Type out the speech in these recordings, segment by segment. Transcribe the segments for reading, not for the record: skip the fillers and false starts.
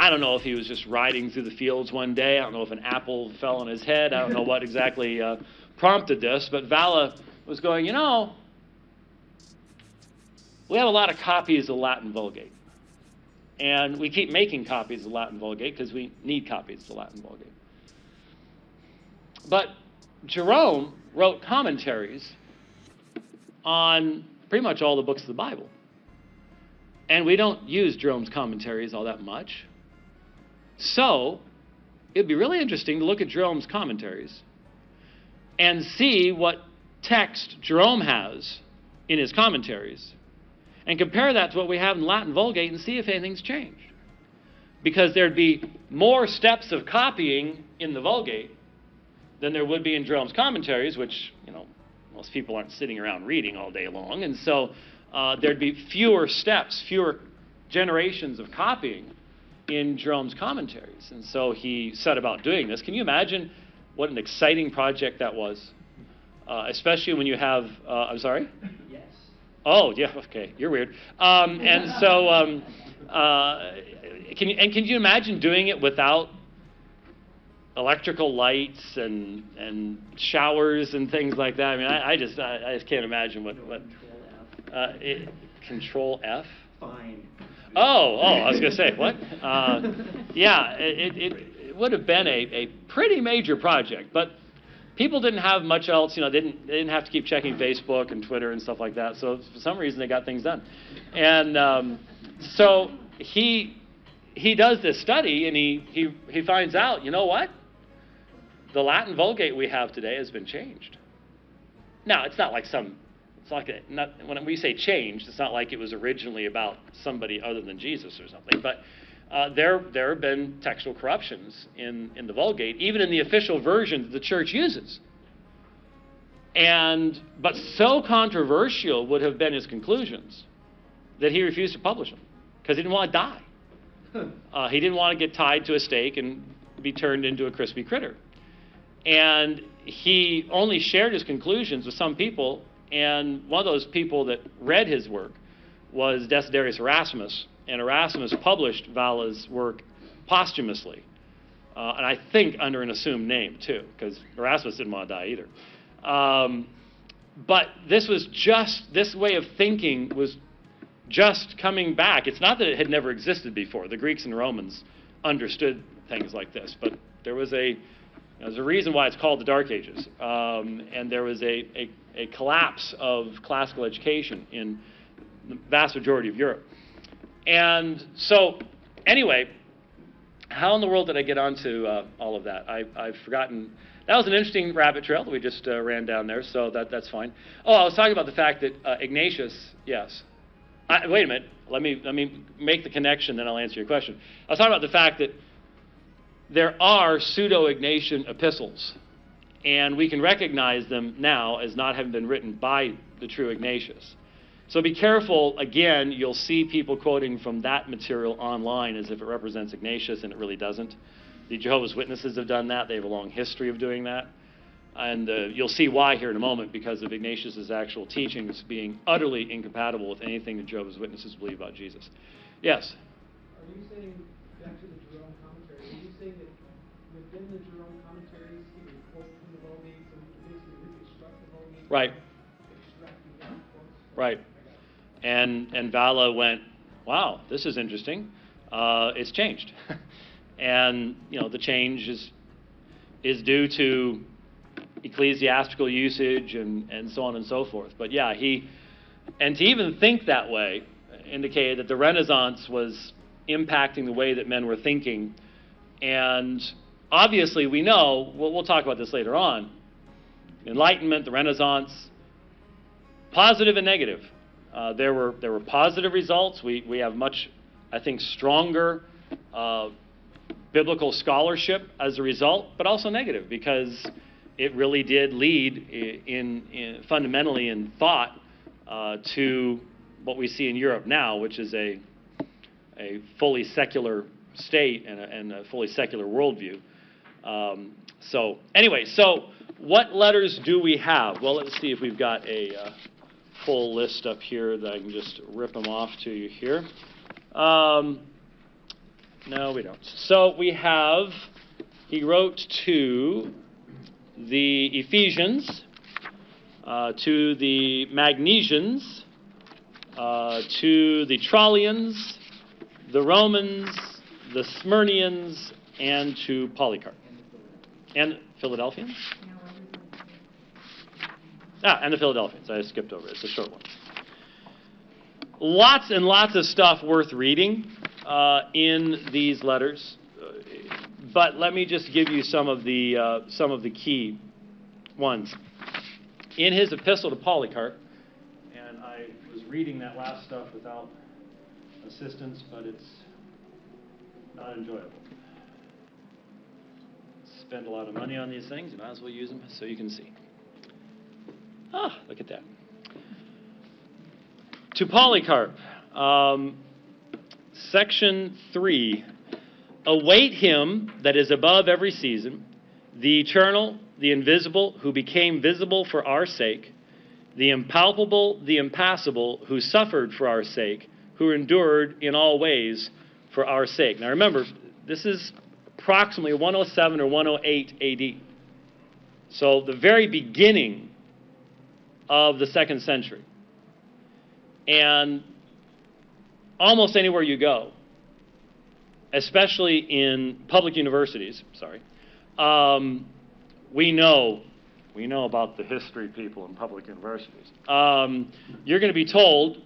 I don't know if he was just riding through the fields one day. I don't know if an apple fell on his head. I don't know what exactly prompted this, but Valla was going, you know, we have a lot of copies of the Latin Vulgate. And we keep making copies of the Latin Vulgate because we need copies of the Latin Vulgate. But Jerome wrote commentaries on pretty much all the books of the Bible. And we don't use Jerome's commentaries all that much. So it'd be really interesting to look at Jerome's commentaries and see what text Jerome has in his commentaries and compare that to what we have in the Latin Vulgate and see if anything's changed. Because there'd be more steps of copying in the Vulgate than there would be in Jerome's commentaries, which, you know, most people aren't sitting around reading all day long. And so there'd be fewer steps, fewer generations of copying in Jerome's commentaries. And so he set about doing this. Can you imagine what an exciting project that was? Especially when you have, I'm sorry? Yes. Oh, yeah, okay, you're weird. And so, can you imagine doing it without electrical lights and showers and things like that? I mean, I just can't imagine what Control F? Fine. Oh, I was going to say, what? Yeah, it would have been a pretty major project, but people didn't have much else, you know, they didn't have to keep checking Facebook and Twitter and stuff like that, so for some reason they got things done. And so he does this study, and he finds out, you know what? The Latin Vulgate we have today has been changed. Now, it's not like when we say changed, it's not like it was originally about somebody other than Jesus or something, but there have been textual corruptions in the Vulgate, even in the official version that the church uses. But so controversial would have been his conclusions that he refused to publish them because he didn't want to die. He didn't want to get tied to a stake and be turned into a crispy critter. And he only shared his conclusions with some people, and one of those people that read his work was Desiderius Erasmus, and Erasmus published Valla's work posthumously, and I think under an assumed name too, because Erasmus didn't want to die either. But this way of thinking was just coming back. It's not that it had never existed before. The Greeks and Romans understood things like this, but there's a reason why it's called the Dark Ages, and there was a collapse of classical education in the vast majority of Europe. And so, anyway, how in the world did I get onto all of that? I've forgotten. That was an interesting rabbit trail that we just ran down there, so that's fine. Oh, I was talking about the fact that Ignatius, yes. Wait a minute. Let me make the connection, then I'll answer your question. I was talking about the fact that there are pseudo-Ignatian epistles, and we can recognize them now as not having been written by the true Ignatius. So be careful. Again, you'll see people quoting from that material online as if it represents Ignatius, and it really doesn't. The Jehovah's Witnesses have done that. They have a long history of doing that. And you'll see why here in a moment, because of Ignatius's actual teachings being utterly incompatible with anything the Jehovah's Witnesses believe about Jesus. Yes? Are you saying, back to the Jerome commentary, are you saying that within the Jerome commentaries, he would quote from the Vulgate, so he could basically reconstruct the Vulgate? Right. Extract the quotes? Right. And Valla went, wow, this is interesting. It's changed. And, you know, the change is due to ecclesiastical usage and so on and so forth. But yeah, and to even think that way indicated that the Renaissance was impacting the way that men were thinking. And obviously we know, we'll talk about this later on, Enlightenment, the Renaissance, positive and negative. There were positive results. We have much, I think, stronger biblical scholarship as a result, but also negative, because it really did lead in fundamentally in thought to what we see in Europe now, which is a fully secular state and a fully secular worldview. So anyway, so what letters do we have? Well, let's see if we've got a full list up here that I can just rip them off to you here. No, we don't. So we have, he wrote to the Ephesians, to the Magnesians, to the Trallians, the Romans, the Smyrnians, and to Polycarp. And Philadelphians? And the Philadelphians. I skipped over it. It's a short one. Lots and lots of stuff worth reading in these letters. But let me just give you some of the key ones. In his epistle to Polycarp, and I was reading that last stuff without assistance, but it's not enjoyable. Spend a lot of money on these things, you might as well use them so you can see. Look at that. To Polycarp, section 3, await him that is above every season, the eternal, the invisible, who became visible for our sake, the impalpable, the impassible, who suffered for our sake, who endured in all ways for our sake. Now remember, this is approximately 107 or 108 AD. So the very beginning of the 2nd century. And almost anywhere you go, especially in public universities, we know about the history people in public universities. You're going to be told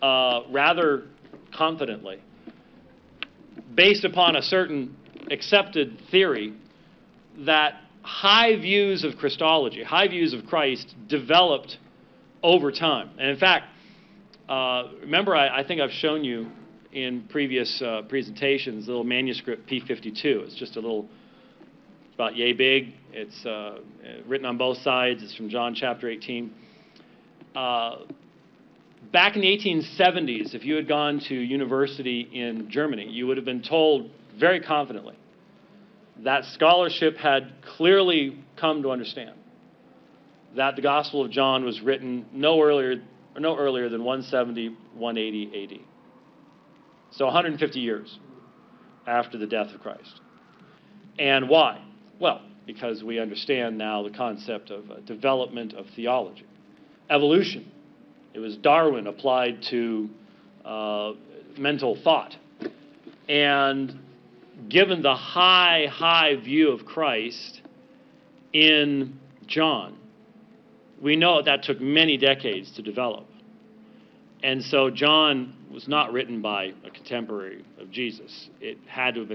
rather confidently, based upon a certain accepted theory, that high views of Christology, high views of Christ, developed over time. And in fact, remember, I think I've shown you in previous presentations, the little manuscript P52. It's just a little, it's about yay big. It's written on both sides. It's from John chapter 18. Back in the 1870s, if you had gone to university in Germany, you would have been told very confidently that scholarship had clearly come to understand that the Gospel of John was written no earlier than 170, 180 AD. So 150 years after the death of Christ. And why? Well, because we understand now the concept of development of theology. Evolution. It was Darwin applied to mental thought. And given the high view of Christ in John, we know that took many decades to develop. And so John was not written by a contemporary of Jesus. It had to have been